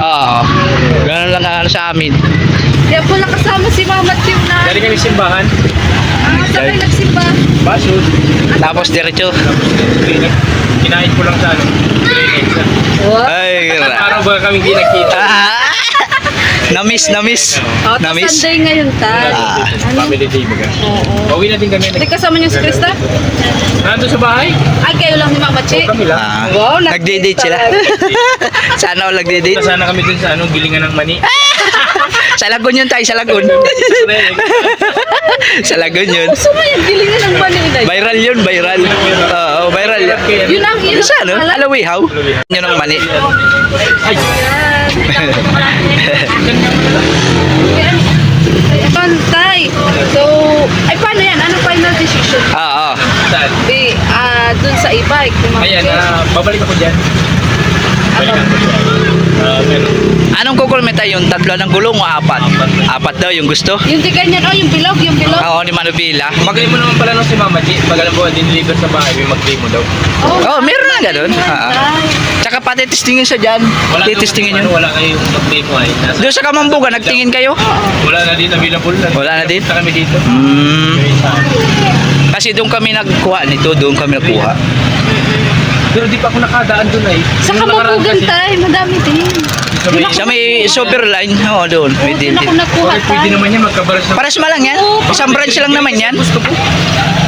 Oo. Ganun lang ano sa amin. Kaya po nakasama si Mama at yung na. Galing kami simbahan. Saan kayo nagsimba? Basod. Tapos diretso. Kinain ko lang sa ano. Grenades. What? Ay, Parang ba kami hindi nakita. Namiss. Oh, Namiss. Sunday ngayon, tay. Family day baga. Oo. Pauwi na din kami. Hindi kasama niyo si Krista? Nandun sa bahay. Ay, kayo lang ni Mama Chi. Kami lang. Wow, Nagde-date sila. Sana all nagde-date. Sana kami dun sa anong gilingan ng mani. Sa Lagun yun tayo, sa Lagun. Sa Lagun yun. Gusto mo yung gilingan ng Manila? Viral yun, viral. Oo, viral yun. Yun ang yun. Sa ano? Alawihaw? Yun ang mani. Ay. Pantay. So, ay paano yan? Anong final decision? Oo. Saan? Di, dun sa e-bike. Ayan, babalik ako dyan. Balik ako dyan. Pero, Anong kukulmeta yung tatlo ng gulong o apat? Apat daw yung gusto. Yung di ganyan, yung bilog, yung bilog. Oo, ni Manubila. mag-claim mo naman pala nung si Mama G. Pag alam ko, din-deliver sa bahay, may mag-claim mo daw. Oo, meron na ganun. Tsaka pati testingin siya dyan. Titistingin yun. Wala kayong mag-claim mo ay. Doon sa Kamambuga, nagtingin kayo? Wala na din available na. Wala na din? Punta kami dito. Kasi doon kami nagkuha nito, doon kami nakuha. Pero di pa ako nakadaan doon ay. Sa Yung nakaraan Kamubugan kasi, tayo, madami din. Sa may super line, oo doon. May Doon ako din. nakuha Pwede tayo. naman yan, magkabaras na. Paras ma lang yan. Isang branch lang naman yan. Gusto ko.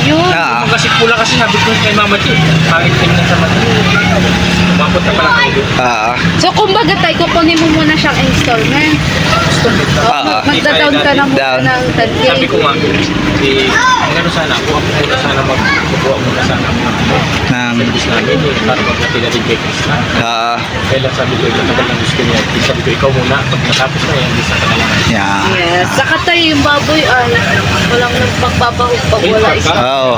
Yun. Ah. Kasi pula kasi sabi ko kay Mama G. Pangit tingnan sa mata. Umabot na pala kayo doon. So, kumbaga tayo, kukunin mo muna siyang installment. Magda-down ka na muna Down. ng 10K. Sabi ko nga, ano sana, ako muna sana magkukuha muna sana ako ng service namin para magkatila din kay Krista. Kaya lang sabi ko, matagal lang gusto niya. Sabi ko, ikaw muna, pag natapos na yan, bisa ka na lang. Yeah. Yes. Saka tayo yung baboy ay walang nagpagpapahog pag wala isa. Oo.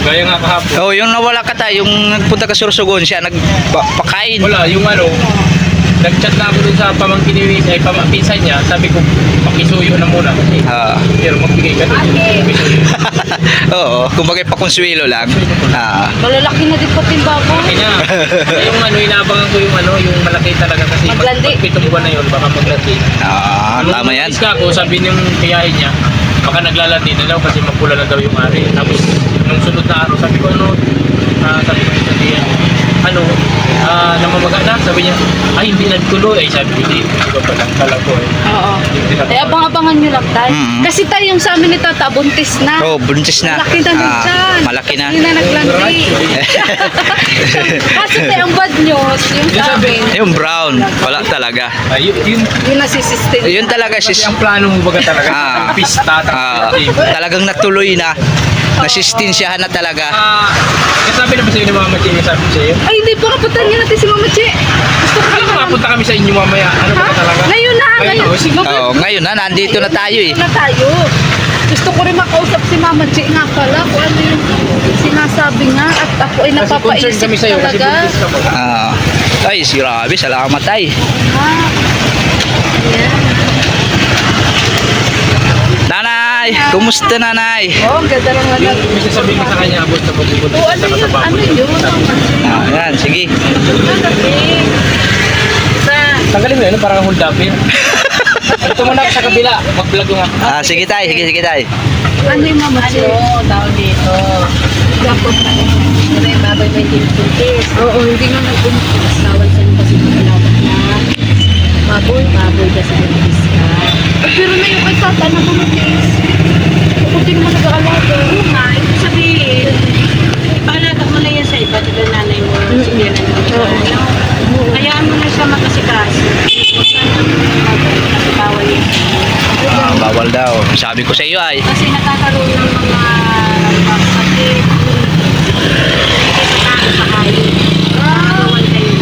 Gaya nga kahapon. Oh, yung nawala ka tayo, yung nagpunta ka Sorsogon, siya nagpakain. Wala, yung ano, nag-chat na ako dun sa pamangkin ni ay pinsan niya, sabi ko, pakisuyo na muna kasi. Pero magbigay ka doon. Oo, kumbaga pakonsuelo lang. Malalaki na din pati yung baboy. Kaya yung ano, inaabangan ko yung ano, yung malaki talaga kasi Maglandi. pag 7 buwan na yun, baka maglandi. Tama yan. Nung ako, sabi niyong tiyahin niya, baka naglalandi na daw kasi magpula na daw yung ari. Tapos, nung sunod na araw, sabi ko ano, sabi ko sa tiyan, ano, namamaga na, sabi niya, ay hindi nagtuloy. Ay sabi ko, hindi ko pa lang kala ko eh. Oo. Eh, abang-abangan nyo lang tayo. Kasi tayo yung sa amin ni Tata, buntis na. Oh, buntis na. Malaki na din dyan. Malaki na. Hindi na naglandi. Kasi tayo ang bad news, yung sa amin. Yung brown, wala talaga. Ay, yun, Yung nasisistin. Yun talaga kasi ang plano mo baga talaga, pista, talagang natuloy na. Nasistensyahan na talaga. Sabi na ba sa'yo ni Mama Chi, sabi ko sa'yo? Ay, hindi po kaputan niyo natin si Mama Chi. Gusto ko Ano naman. mapunta kami sa inyo mamaya? Ano ba talaga? Ngayon na, ngayon. Oo, ngayon na, nandito na tayo eh. Na tayo. Gusto ko rin makausap si Mama Chi nga pala kung ano yung sinasabi nga at ako ay Kasi concerned napapaisip kami sa'yo kasi talaga. buntis ka ba? Ay, si Rabi, salamat ay. Yeah. Nanay, kumusta nanay? Oh, ang ganda lang Yung may sasabihin ka sa kanya abot sa pagbubuntis Oh, ano sa yun? kasababo. Ano yun? Yan, sige. Tanggalin mo yun, parang hold up yun. Ito muna sa kabila, mag-vlog yung ako. Sige tay, sige tay. Ano yung Mama Chi? Tawag dito. Dapat Ano yung baboy may tintintis. Oo, hindi nga nag-buntis. Bawal sa inyo kasi makalawak na baboy. Baboy kasi buntis ka. Pero na yung kay Tata na buntis. Kung di naman nag-aalaga. Oo nga, ibig sabihin, ipalagat mo na yan sa iba. Diba nanay mo, sibiran mo. Hayaan mo na siya makasikaso. Huwag ka nang baboy kasi bawal yun. Bawal daw. Sabi ko sa iyo ay. Kasi nakakaroon ng mga sakit. Kasi sa hayop. Bawal kayo.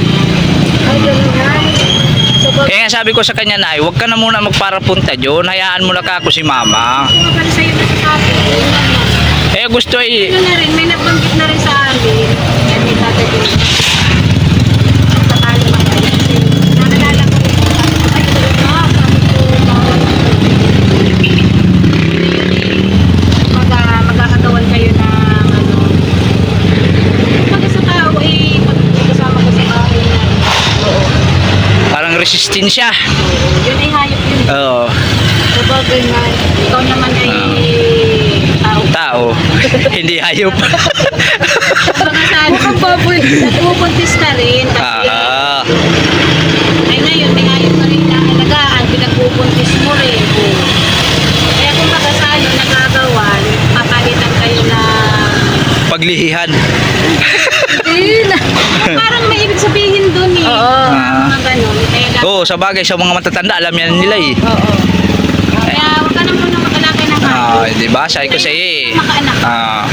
Ay, gano'n nga. So, Kaya nga sabi ko sa kanya na, huwag ka na muna magparapunta dyan. Hayaan mo na ka ako si mama. Kung pala sa'yo nasasabi, Gusto ay... Ito na rin, may nabanggit na rin sa amin. Yan yung tatagin. Tatalo lang kayo. Kasi naalala ko rin. Ay, ito na. Sabi ko, magkakagawan kayo ng ano. Pag sa tao, pag kasama ko sa bahay na. Parang ng resistensya. Yun ay hayop yun. Oo. Sabagay nga. Ikaw naman ay tao. Tao. Hindi hayop. Mga saan, Mukhang baboy. nagpupuntis ka rin kasi ay ngayon may hayop na rin na alagaan, pinagpupuntis mo rin. Kaya kung baka sa ano nagagawan, papalitan kayo na Paglihihan. Hindi na. parang may ibig sabihin dun eh. Oo. Mga ganun. Kaya, Oo, sa bagay sa mga matatanda, alam yan nila eh. Oo. kaya huwag ka naman na makalaki ng hayop. Di ba? Sabi ko sa iyo eh. Makaanak.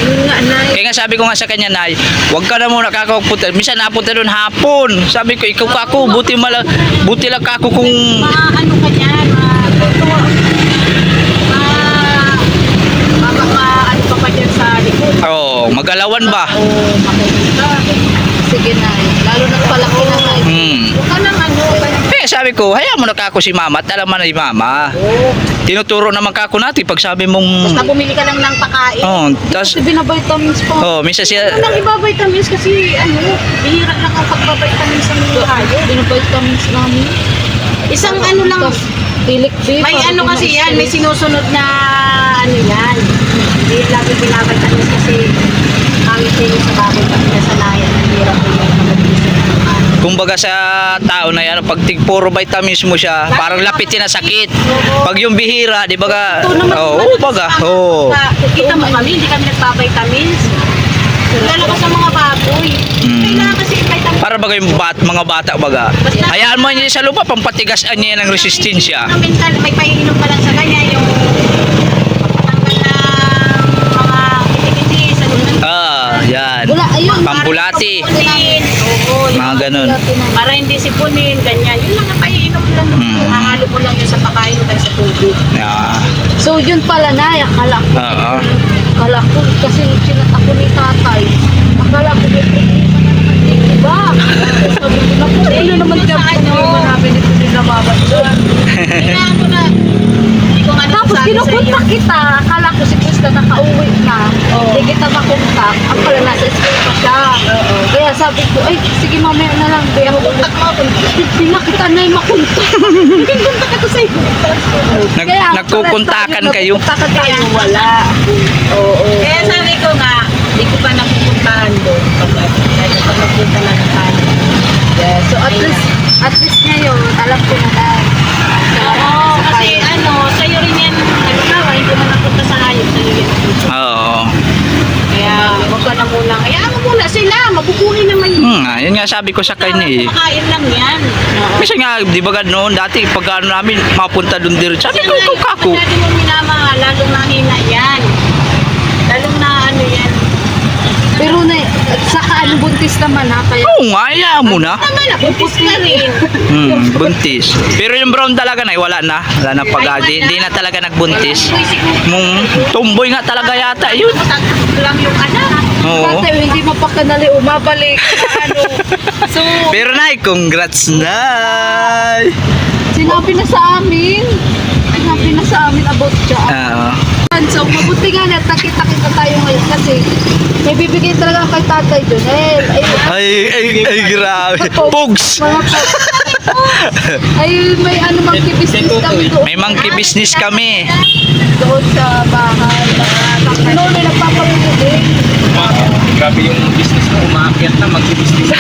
Yun nga, Nay. Kaya nga sabi ko nga sa kanya, Nay, huwag ka na muna kakapagpunta. Minsan napunta doon hapon. Sabi ko, ikaw kako, buti lang kako kung... Ano ka dyan, ano ka pa dyan sa likod. Magalawan ba? Makinig ka. Sige, Nay. Lalo na palaki na, Nay. Huwag ka nang ano, Eh, sabi ko, hayaan mo na kako si mama at alam mo na ni mama. Tinuturo naman kako natin pag sabi mong... basta bumili ka lang ng pakain. Tas, Kasi binavitamins pa. minsan siya... Ano lang ibavitamins kasi bihira lang ang pagbavitamins sa mga hayop. Binavitamins namin. Isang ano lang, Tapos, tilikbi. may para ano kasi di yan, may ma-stress. sinusunod na ano yan. Hindi lagi binavitamins kasi kami sa'yo sa baboy kasi nasanayan ang hirap ko yung mag-isip ng ano. Kumbaga sa tao na yan, pag puro vitamins mo siya, parang lapitin na sakit. Pag yung bihira, di ba ka... Ito naman, baga. Oo. Kita mo kami, hindi kami nagpa-vitamins. Lalo ka sa mga baboy. Kailangan kasi vitamins. Para baga yung mga bata baga. Hayaan mo niya sa lupa, pampatigasan niya ng resistensya. Mental, may paiinom pa lang sa kanya yung patanggal ng mga kitikiti sa lunan. Yan. Wala, ayun. Pambulati. Oo, yung Mga ganun. para hindi sipunin, ganyan. Yun lang ang paiinom lang. Mahalo ko lang yun sa pakain tayo sa tubig. Yeah. So, yun pala, Nay. Akala ko. Oo. Akala ko, kasi sinat ako ni tatay. Akala ko, may problema na naman din, diba? Sabi ko na po, ano naman Dito kaya sa ano? problema namin ito din nababas doon. Kailangan ko na, hindi ko nga Tapos nasasabi sa iyo. kinukontak kita, akala ko si Krista nakauwi na. Hindi kita makontak. Ang pala nasa school pa siya. Kaya sabi ko, ay, sige mamaya na lang. Kaya ako ulit. Hindi na kita na yung makontak. Hindi kontak ako sa iyo. Nagkukontakan kayo? Nagkukontakan kayo, wala. Oo. Kaya sabi ko nga, hindi ko pa napupuntahan doon. Dahil pag nagpunta na ng ano. Yes. So at least ngayon, alam ko na na. Oo, kasi ano, sa'yo rin yan, halimbawa, hindi mo napunta sa hayop, sa'yo yan. Oo. Kaya, huwag ka na muna. Kaya mo muna sila, mabubuhay naman yun. Yun nga sabi ko sa kanya eh. Makain lang yan. Kasi nga, di ba noon dati, pag ano namin, mapunta doon din. Sabi ko, ikaw kako. Masyado mo minamahal, lalong nahina yan. Lalong na ano yan. Pero na, saka ano buntis naman ha, kaya Oo nga, hayaan mo na. Naman, napupus na rin. Buntis. Pero yung brown talaga na, wala na. Wala na pag di na talaga nagbuntis. Tumboy nga talaga yata yun. Matakot lang yung anak. Oo. tatay, hindi mapakanali umabalik. Ano. So, Pero Nay, congrats Nay! sinabi na sa amin. Sinabi na sa amin about siya. Oo. So, mabuti nga na nakita-kita tayo ngayon kasi may bibigay talaga kay tatay dun. Ay, grabe. Pugs! Mga ay, may ano monkey business kami doon. May monkey business kami. Doon sa bahay. Noon ay nagpapalugod. Grabe yung business mo, umaakyat na, mag-business.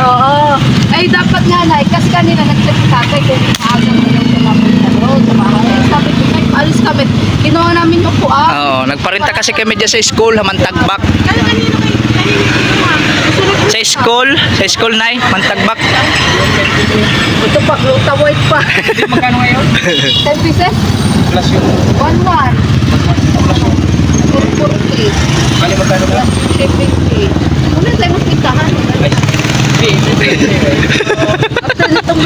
Oo. Ay, dapat nga na. Kasi kanina nag-check si tatay kung maaga mo yung tumapunta doon sa bahay. Sabi ko, ay, alis kami. Kinuha namin yung upuan. Oo, nagparinta kasi kami dyan sa school, Mantagbak. Sa school Nay, Mantagbak. Ito pa, luta white pa. Magkano ngayon? 10 pieces? Plus yung, 1-1. 440. kali magkano ba? 50. Ano tayo magpintahan? Ay, After nitong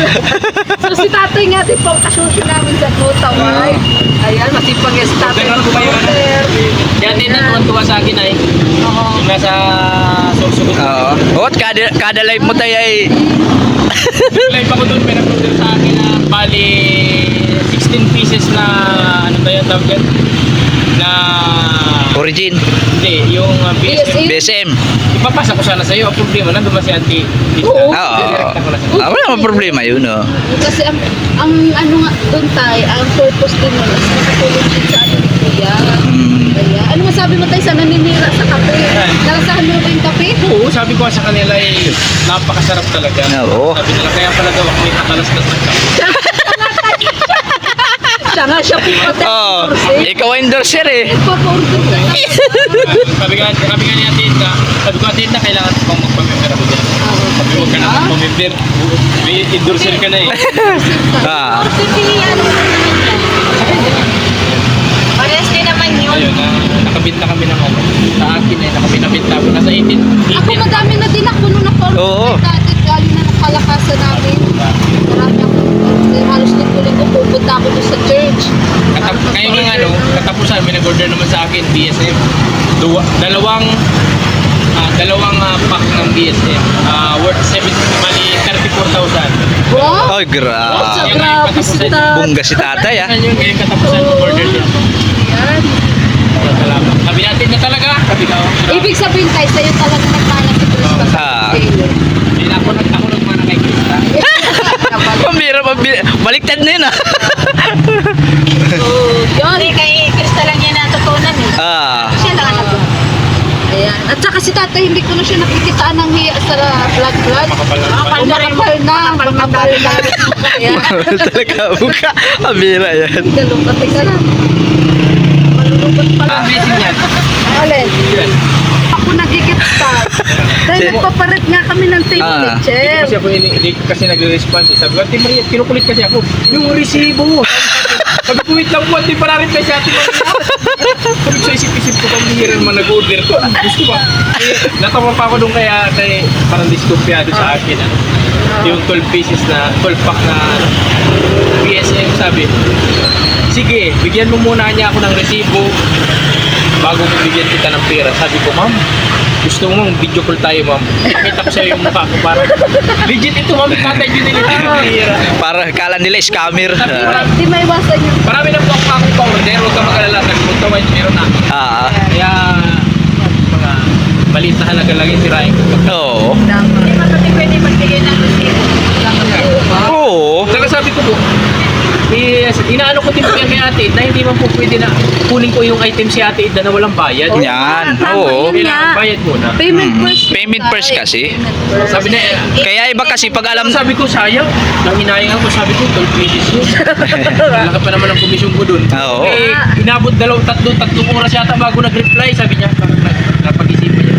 so si tatay nga din po kasusyo namin sa Luta White. Ayan, masipag yung si tatay. Ganun po ba yun? Yan din natuwa sa akin ay, Oo. yung nasa susunod. Oo. At kada live mo tayo ay Live ako doon, pero order sa akin na bali 16 pieces na, ano ba yan tawag yan? Na Origin, Hindi, yung BSM. BSM. Ipapasa ko sana sa'yo. Ang problema, nandun ba si Auntie Tita? Oo. Direkta ko na sa'yo. Wala namang problema yun, oh. Kasi ang ano nga doon tayo, ang purpose din nun is makatulong din sa ano ni Kuya. Kaya, ano masabi mo tayo sa naninira sa kape? Nalasahan mo na ba yung kape? Oo, sabi ko sa kanila napakasarap talaga. Oo. Sabi nila, kaya pala daw ako may katalastas ng kape. Siya nga, siya po pati. Oh, ikaw ang endorser eh. Nagpapa-order na. Sabi nga ni Ate Edna, kailangan ko bang magpamember ako dyan. Sabi huwag ka na magpamember. May endorser ka na eh. Ah. Pipilian mo naman yan. Parehas din naman yun. Ayun, nakabit na kami ng ano. Sa akin eh, nakabit na ako. Nasa 18. Ako madami na din ako nung Oo. na-order dati. Galing na ng kalakasan namin. Marami ako. Halos linggo-linggo pupunta ako doon sa church. Kaya nga ano, katapusan, may nag-order naman sa akin, BSM. Dalawang pack ng BSM. Worth 34,000. Wow! Ay, Sa grabe. grabe sita. Bungga si tatay, ah. Yan yung ngayon katapusan ng order din. Yan. Salamat. Sabi natin na talaga. Sabi na ako. Ibig sabihin tayo, sa'yo talaga nagmana si Krista sa Ah. tailor. Hindi na ako nagmana kay Krista. Pambira, baliktad na yun, ah. So, yun. Hindi, kay Krista lang yan natutunan eh. Ah. Siya lang ang nag- Ayan. At saka si tatay, hindi ko na siya nakikitaan ng hiya sa vlog-vlog. Makapal na naman. Makapal na. Ayan. Talaga, buka. Pambira yan. Dalungkat ka lang. Malulungkot pala. Amazing yan. Alin? Yan. Ako nagkikita. Dahil nagpapalit nga kami ng table Ah. Hindi chair. kasi ako hindi kasi nagre-response. Sabi ko, Ate Maria, kinukulit kasi ako. Yung resibo. Sabi ko, wait lang po, Ate, para-reply si Ate Maria. Sabi ko, sa isip-isip ko, kung hindi rin man nag-order ko. Gusto ba? Natawa pa ako doon kay parang diskopyado sa akin. Yung 12 pieces na, 12 pack na BSM, sabi. Sige, bigyan mo muna niya ako ng resibo bago mo bigyan kita ng pera. Sabi ko, ma'am, gusto mo video call tayo, ma'am. Pakita ko sa'yo yung mukha ko para legit ito, ma'am. Tatay yun nila yung pera. Para kala nila scammer. Di may iwasan yung Marami na po akong pa-order. Huwag ka mag-alala. Nagpunta white meron na. Ah. Kaya, mga maliit na halaga lang yung tirahin ko. Oo. Hindi mo pati pwede magbigay ng resibo. Oo. Saka sabi ko po, inaano ko din po yan kay Ate Ed na hindi man po pwede na kunin ko yung item si Ate Ed na walang bayad. Yan. Tama Oo. yun. Kailangan bayad muna. payment first. Payment first kasi. Sabi na, Kaya iba kasi pag alam sabi ko sayang, nang hinayang ako, sabi ko 12 pesos yun. Malaki pa naman ang komisyon ko dun. Oo. Eh, inabot tatlong oras yata bago nag-reply, sabi niya, parang napag-isipan niya.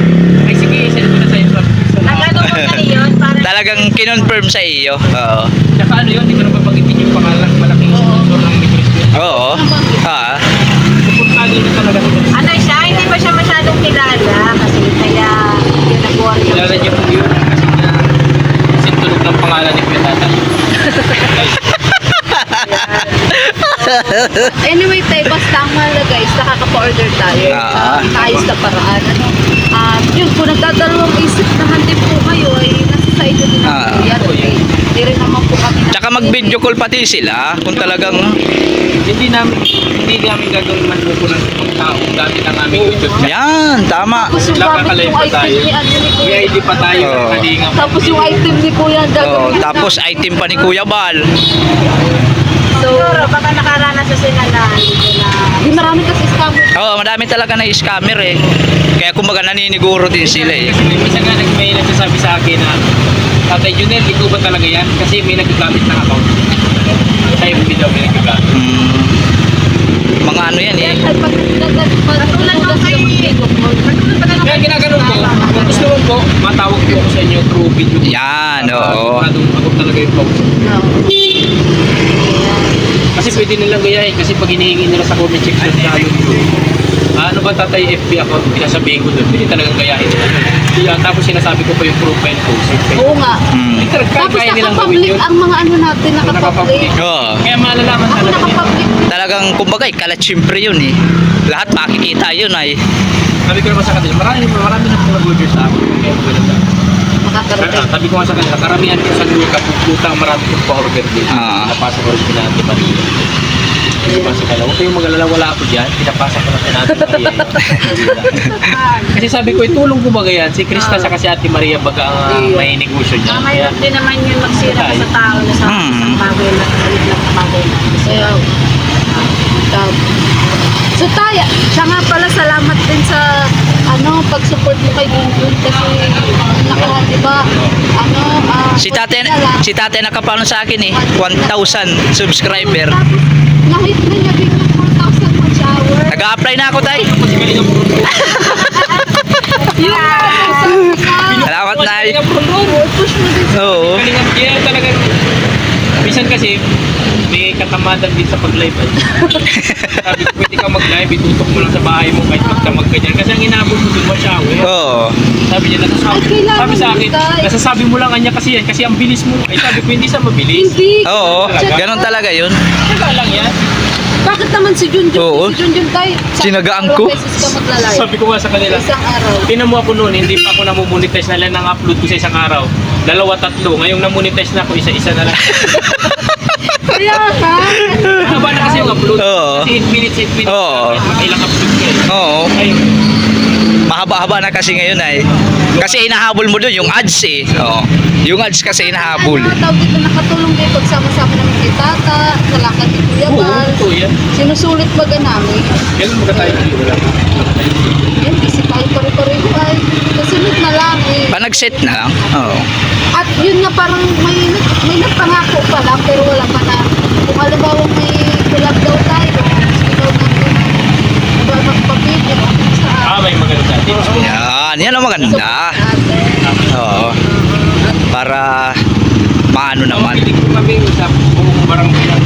Ay sige, send ko na sa'yo. Sabi ko, Nagano mo na yun para talagang kinonfirm sa iyo. Oo. Tsaka ano yun, hindi ko na papagitin yung pangalan, malaking sponsor ng Christian. Oo. Ah. Suportado na talaga ito. ano siya, hindi pa siya masyadong kilala kasi kaya yun nag-worry ako. Kilala niyo po yun kasi na sintunog ng pangalan ni Kuya Tata. Anyway, tayo, basta ang mahalaga guys, nakaka-order tayo. Ah. Kaayos na paraan. Ano? Yun, kung nagdadalawang isip na handi po kayo, ay nasa sa inyo din Ah. ang yan. Okay. Hindi rin naman po kami. Tsaka mag-video call pati sila kung talagang Hindi namin gagawin man po ng ibang tao gamit ang aming YouTube channel. yan, tama. Tapos yung gamit Nagkakalive yung pa item tayo. ni ano ni May Kuya. ID pa tayo Oo. ng kalinga. Tapos yung item ni Kuya ang Oh, gagawin. tapos item pa ni Kuya Bal. So, Siguro, baka nakaranas na sila na hindi na di marami kasi scammer. Oo, madami talaga na scammer eh. Kaya kumbaga naniniguro din sila eh. Kasi may isa nga may nagsasabi sa akin na Tatay Junel, ikaw ba talaga yan? Kasi may nagagamit ng account. Tayo mo daw may nagagamit. Mga ano yan eh. Pagtulad nung kay Kaya ginaganon ko, kung gusto mo po, matawag po ako sa inyo through video. Yan, oo. Ako talaga yung post. Kasi pwede nilang gayahin kasi pag hinihingi nila sa comment section sa ano ba tatay FB account, pinasabihin ko doon, hindi talagang gayahin nila. Tapos sinasabi ko pa yung profile ko. Oo nga. Tapos Tapos naka-public ang mga ano natin, naka-public. Oo. Kaya malalaman Ako talaga. naka-public. Talagang kumbaga kalat syempre yun eh. Lahat makikita yun ay. Sabi ko naman sa kanila, marami na po nag-order sa akin. Kaya ko na Makakarating. sabi ko nga sa kanila, karamihan ko sa luka, putang marami kong pa-order din. Ah. Napasok ko rin pinati Maria. Hindi pa sa kalaw. Huwag kayong mag-alala, wala ako dyan. Pinapasa ko na sa natin Maria. Kasi sabi ko, itulong ko baga yan. Si Krista sa kasi Ate Maria baga ang may negosyo niya. Mahirap din naman yun magsira ka sa tao na sa isang bagay lang, kalit lang sa bagay lang. Kaya, so tayo, siya nga pala salamat din sa pag-support mo kay Gungun kasi di ba, Si tate nakapano sa akin eh, 1,000 subscriber. Tapos, nahit na niya biglang 4,000 watch hour. Nag-a-apply na ako, tay. Yung sabi ka, Salamat, nay. push mo din Oo. Kalingap kaya talaga. Minsan kasi, may katamadan din sa pag-live. Sabi ko, pwede ka mag-live, itutok mo lang sa bahay mo kahit magdamag ka dyan. Kasi ang inabot mo dun, watch hour. Oo. Sabi niya, Ay, kailangan sabi sa akin, mo, tay. nasasabi mo lang kanya kasi yan, kasi ang bilis mo. Ay sabi ko, hindi sa mabilis. Hindi. Oo, ganun talaga yun. Taga lang yan. Bakit naman si Junjun? Oo. Si Junjun tayo. Sinagaan ko. Beses ka maglalay. Sabi ko nga sa kanila, Isang araw. tinan mo ako noon, hindi pa ako namumonetize na lang ang upload ko sa isang araw. 2, 3. Ngayong namonetize na ako, isa-isa na lang. Kaya ka. Haba na kasi yung upload. Oo. Kasi 8 minutes. Oo. Ilang upload ko eh. Oo. Ayun. Mahaba-haba na kasi ngayon ay. Kasi inahabol mo doon yung ads eh. Oo. Yung ads kasi inahabol. Tawag dito, nakatulong din pagsama-sama namin kay Tata, sa lakad ni Kuya Oo, Bal. totoo yan. Sinusulit baga namin. Kailan mga tayo dito lang? Yan, busy tayo pare-pareho ay. Kasunod na lang eh. Panag-set na lang. Oo. At yun nga parang may nagpangako pa lang pero wala pa na. Kung halimbawa may collab daw tayo, ikaw na magpapit, May magano sa atin. Yan ang maganda. Oo. Para maano naman. Pili ko kami sa buong barangay ng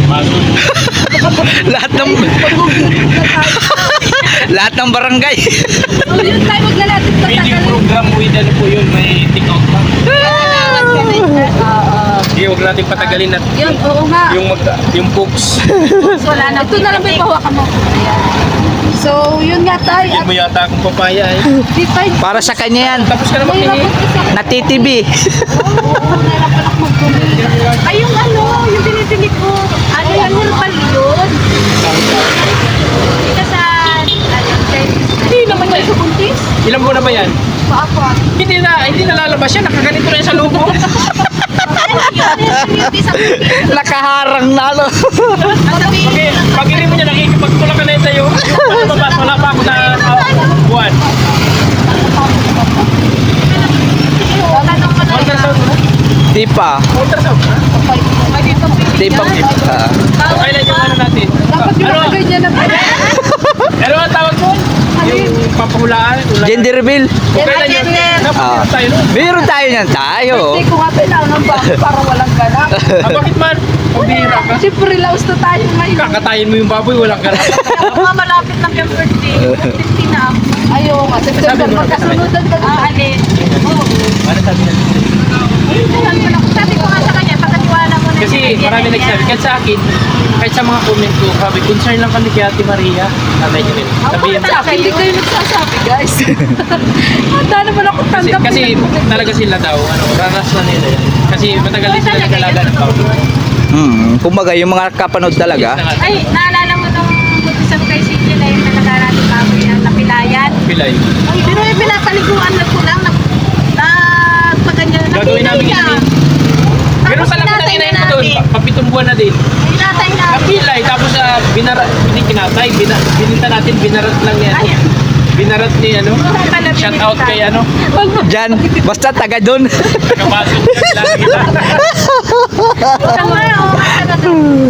Masun. lahat ng barangay. So yun tayo maglalatid sa May tagal. program with ano po yun, may take-out pa. Hindi, huwag natin patagalin na Yun, oo nga. yung books. Wala na. Ito na lang may bahawakan mo. So, yun nga tayo. Hindi mo yata akong papaya eh. Di tayo. Para sa kanya yan. Tapos ka na makinig. Natitibi. Oo, nahirapan ako mag-comment. Ay, yung yung binibili ko. Ano yan, herbal yun. Dito sa, Hindi naman yan. Sa buntis? Ilang buwan na ba yan? Paapat. Hindi na lalabas yan. Nakaganito na yan sa loob mo. Nakaharang na no. Pag hindi mo niya nakikipagtulak ka na yun sa'yo. Wala pa ako sa buwan. Ultrasound mo? Di pa. Ultrasound mo? Di pa. Kailan yung ano natin? Dapat yung Ano? nakaganyan na pala. Ano ang tawag mo? Yung papahulaan? Gender reveal. Kailan yun? Napapagod tayo nun. Meron tayo niyan tayo. Hindi ko nga kailangan ba para walang ganap. Bakit man? Pambihira ka. Siyempre, laos na tayo ngayon. Kakatayin mo yung baboy, walang ganap. malapit ng yung birthday. 50 na ako. Ayaw nga. September, magkasunodan ka na. Alin? Oo. Ano sabi natin? Sabi ko nga sa kanya, pagkatiwala mo na Kasi marami nagsabi. Kahit sa akin, kahit sa mga comment ko, sabi, concern lang kami kay Ate Maria. Sabi niyo rin. Sabihin mo. Sa akin, hindi kayo nagsasabi, guys. Handa naman ako Kasi, tanggap. kasi talaga sila daw, ranas na nila yan. Kasi matagal din sila nagalaga ng tao. Kumbaga yung mga kapanood talaga. Ay, naalala mo nung buntisan kay Cindy na yung nalagarati pa ako yung napilayan. Pilay. Ay, pero yung pinapaliguan na ko lang, pagkanya na Gagawin namin yan. Pero talaga na inayin ko doon. Papitong buwan na din. Ay, natay na. Napilay, tapos hindi kinatay, bininta natin, binarat lang niya. Binarat ni ano, shout out kay ano, Diyan, basta taga doon. nakabasok niya, lagi kita.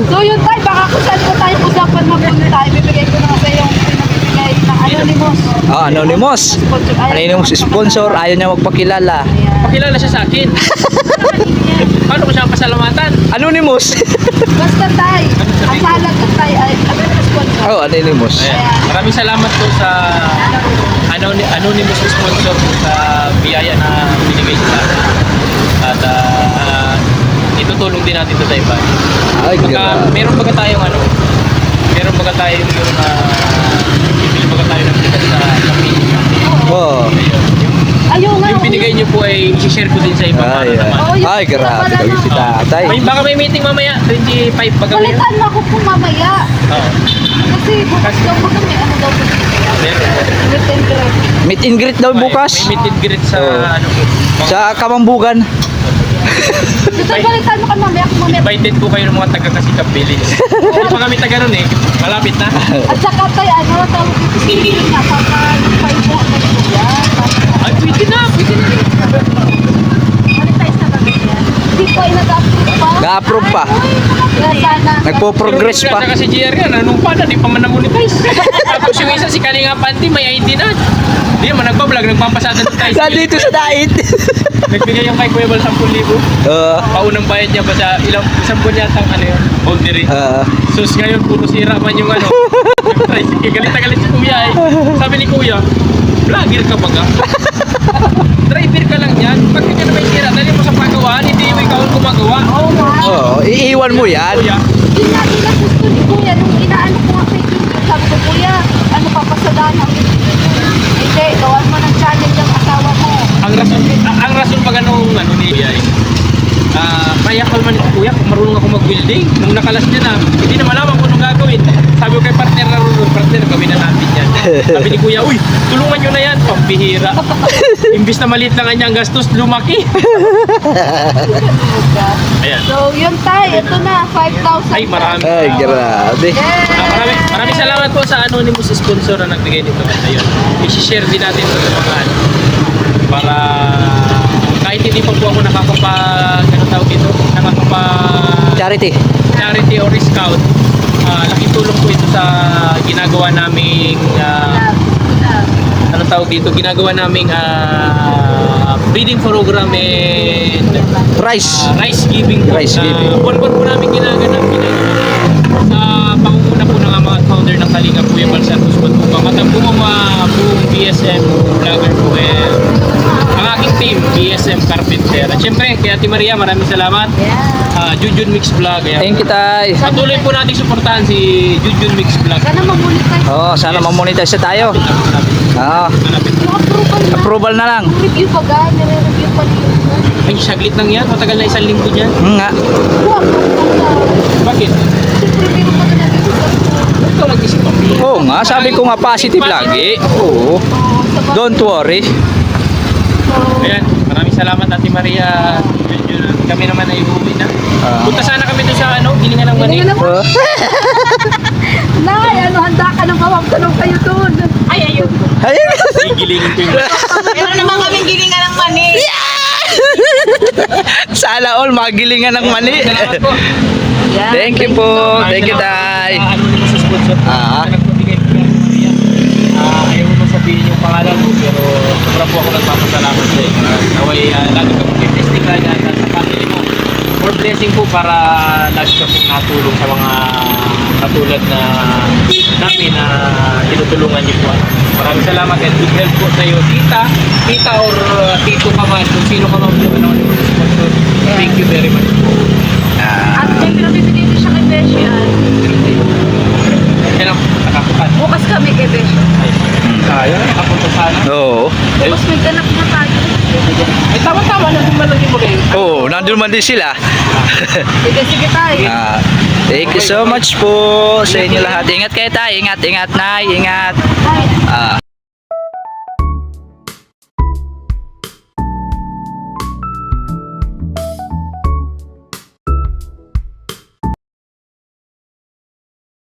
So yun tayo, baka kung saan ko tayo usapan mapunta tayo, bibigay ko na kasi yung pinabibigay ng Anonymous. Anonymous. Anonymous sponsor, ayaw niya magpakilala. Pakilala siya sa akin. Paano ko siya pasalamatan? Anonymous. Basta tayo, ang mahalaga tayo ay Anonymous sponsor. Anonymous. Ayan. Maraming salamat po sa anonymous sponsor po sa biyaya na binigay sa akin. At itutulong din natin ito sa iba. Ay, Meron baga tayong meron baga tayong bibili baga tayo ng bigas sa Shopee. Oh. Ayun, yung Ayaw nga. Yung binigay niyo po ay i-share ko din sa iba para Ay, naman. Oo, yung ay, grabe pala daw yung si na. tatay. Baka may meeting mamaya, 25 pag kami. Palitan mo ako po mamaya. Oo. Kasi bukas daw po kami, ano daw po. Meron. Meet and greet. Meet and greet daw bukas. May meet and greet sa Oo. ano po. Sa Kamambugan. Dito palitan mo ka mamaya. Kung mamaya. Invited po kayo ng mga taga Kasikap Village. Hindi pa kami taga ron eh. Malapit na. At saka tayo, ano, tawag dito si nga, papa-invite mo ako ng kuya. Ay, pwede na. Pwede na rin. Monetize na ba ganyan? Hindi pa, nag-approve pa. Na-approve pa. Kaya sana. Nagpo-progress pa. Kasi si JR yan, anong pa na, di pa man na-monetize. Tapos yung isa si Kalinga Panty, may ID na. Hindi naman nagpa-vlog, nagpapasada na tayo. Nandito sa diet. Nagbigay yung kay Kuya Bal 10,000. Paunang bayad niya ba sa isang buwan yata ang ano yun, boundary. Sus ngayon, puro sira man yung ano. Galit na galit si Kuya eh. Sabi ni Kuya, vlogger ka ba ka? Driver ka lang yan. Pag hindi ka na may sira, dali mo sa pagawaan, hindi mo ikaw ang gumagawa. Oo nga. Oo, iiwan mo yan. Kuya, Yun nga din ang gusto ni Kuya. Nung inaano ko nga kay Kuya, sabi ko, Kuya, ano papasadaan ang hindi, gawan mo ng challenge ang asawa mo. ang rason pag anong ano ni Kuya eh. Kaya kalman ni Kuya, kung marunong ako mag-building. Nung nakalas niya na, hindi na malaman kung anong gagawin. Sabi ko kay partner na rin, partner, gawin na natin yan. Sabi ni Kuya, uy, tulungan nyo na yan, pambihira. Imbis na maliit lang ang gastos, lumaki. Ayan. So, yun tayo. Ito na, 5,000. Ay, marami. Ay, grabe. Maraming salamat po sa anonymous sponsor na nagbigay nito. At ayun, i-share din natin ito sa mga ano, para kahit hindi pa po ako ano tawag dito, Charity. charity or scout, laking tulong po ito sa ginagawa naming anong tawag dito, ginagawa naming breeding program and Rice. rice giving po. Rice giving. Buwan-buwan po namin ginagawa sa pangunguna po ng mga founder ng Kalinga po yung Balsantos Matupang at ang buong BSM vlogger po ang aking team BSM Carpenter at syempre kay Ate Maria maraming salamat. Jujun Mix Vlog. Ayan. Thank you, tay. Patuloy po natin suportahan si Jujun Mix Vlog. Sana mamonetize. Oo, sana mamonetize na tayo. Oo, Yung approval na. approval na lang. Review pa ga, nire-review pa niyo. Ay, saglit lang yan. Matagal na 1 linggo dyan. Nga. Huwag Bakit? Siyempre, meron pa na dito sa Huwag ka mag-isip pa. Oo nga, sabi ko nga positive lagi. Oo. Don't worry. Ayan, maraming salamat Ate Maria. Kami naman ay uuwi na. Punta sana kami doon sa Gilingan ng Mani. Nay, ano, handa ka ng kawang tanong kayo doon. Ay, ayun. Ayun. Gigilingin ko yung Meron naman kaming gilingan ng mani. Sana all magilingan ng mani. Salamat po. Thank you po. Thank you, tay. Ano naman sa sponsor? Nagbibigay po yan, Maria. Ayaw mo sabihin yung pangalan mo, pero sobra po ako nagpapasalamat sa iyo. Naway, lagi ka mong testing ka dyan sa family mo. More blessing po para lagi ka pong natulong sa mga katulad na namin na tinutulungan niyo po. Maraming salamat and good help po sa iyo, tita or tito ka man, kung sino ka man po na sponsor. Thank you very much po. At siyempre, bibigay ko siya kay Beshi. Yan ang nakakutan. Bukas kami kay Beshi. Sayang, nakapunta sana. Oo. Bukas may ganap na tayo. Ay, tama-tama na din malagay mo kayo. Oo, nandun man din sila. Sige tayo. Thank you so much po sa inyo lahat. Ingat kayo tayo. Ingat, ingat, nay. Ingat. Bye.